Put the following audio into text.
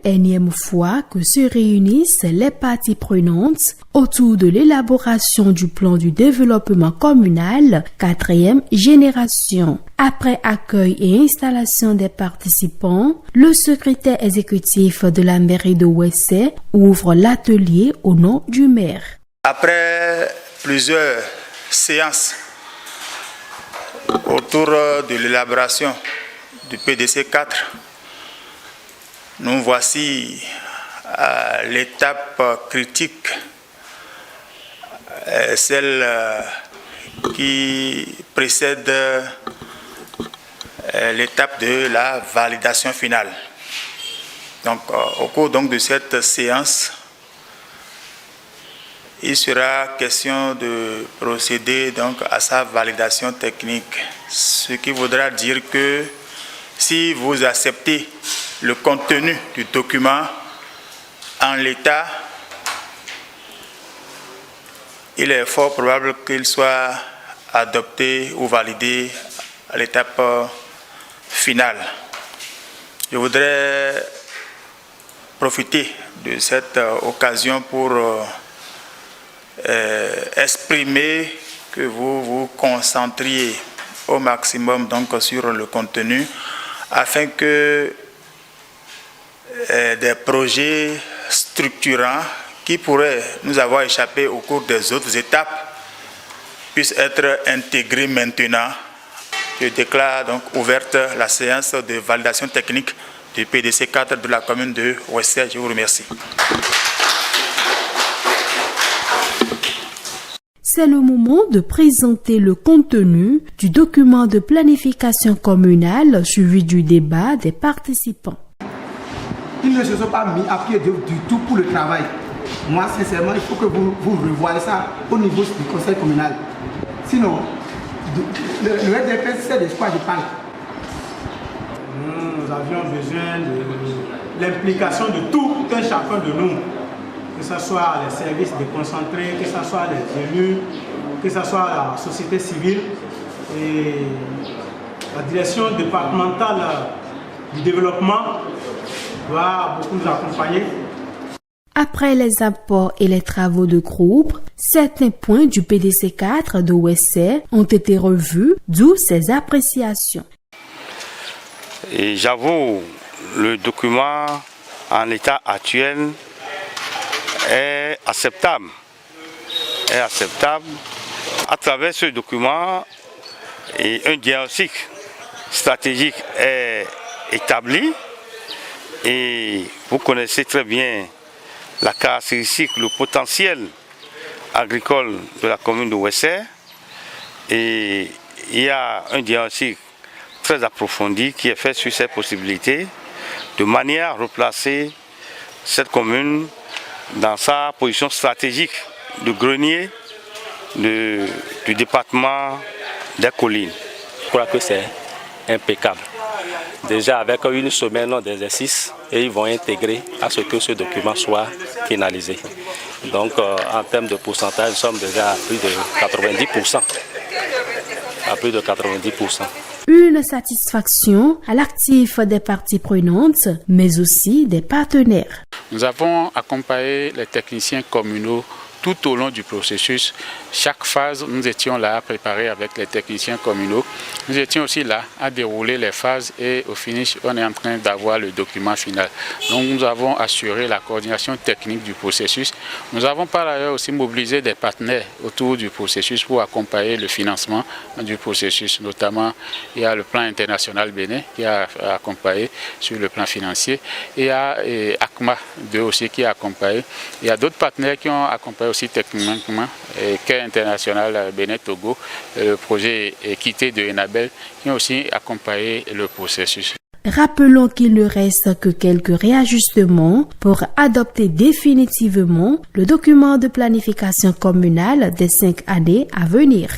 énième fois que se réunissent les parties prenantes autour de l'élaboration du plan du développement communal 4e génération. Après accueil et installation des participants, le secrétaire exécutif de la mairie de Ouessé ouvre l'atelier au nom du maire. Après plusieurs séances autour de l'élaboration du PDC 4, nous voici à l'étape critique, celle qui précède l'étape de la validation finale. Donc, au cours de cette séance, il sera question de procéder à sa validation technique, ce qui voudra dire que si vous acceptez le contenu du document en l'état, il est fort probable qu'il soit adopté ou validé à l'étape finale. Je voudrais profiter de cette occasion pour exprimer que vous vous concentriez au maximum sur le contenu afin que des projets structurants qui pourraient nous avoir échappé au cours des autres étapes puissent être intégrés maintenant. Je déclare donc ouverte la séance de validation technique du PDC 4 de la commune de Ouessé. Je vous remercie. C'est le moment de présenter le contenu du document de planification communale suivi du débat des participants. Ils ne se sont pas mis à pied du tout pour le travail. Moi, sincèrement, il faut que vous revoyez ça au niveau du conseil communal. Sinon, le RDP, c'est de quoi je parle. Nous avions besoin de l'implication de tout un chacun de nous. Que ce soit les services déconcentrés, que ce soit les élus, que ce soit la société civile et la direction départementale du développement doit beaucoup nous accompagner. Après les apports et les travaux de groupe, certains points du PDC 4 de Ouessé ont été revus, d'où ces appréciations. Et j'avoue, le document en l'état actuel est acceptable. À travers ce document, un diagnostic stratégique est établi et vous connaissez très bien la caractéristique, le potentiel agricole de la commune de Ouessé. Et il y a un diagnostic très approfondi qui est fait sur ces possibilités de manière à replacer cette commune dans sa position stratégique de grenier du département des collines. Je crois que c'est impeccable. Déjà avec une semaine d'exercice, et ils vont intégrer à ce que ce document soit finalisé. Donc en termes de pourcentage, nous sommes déjà à plus de 90%. À plus de 90%. Une satisfaction à l'actif des parties prenantes, mais aussi des partenaires. Nous avons accompagné les techniciens communaux tout au long du processus. Chaque phase, nous étions là à préparer avec les techniciens communaux. Nous étions aussi là à dérouler les phases et au finish, on est en train d'avoir le document final. Donc nous avons assuré la coordination technique du processus. Nous avons par ailleurs aussi mobilisé des partenaires autour du processus pour accompagner le financement du processus. Notamment, il y a le plan international Bénin qui a accompagné sur le plan financier. Et il y a ACMA 2 aussi qui a accompagné. Il y a d'autres partenaires qui ont accompagné aussi techniquement, Caisse international Bénin Togo, le projet Équité de Enabel, qui ont aussi accompagné le processus. Rappelons qu'il ne reste que quelques réajustements pour adopter définitivement le document de planification communale des 5 années à venir.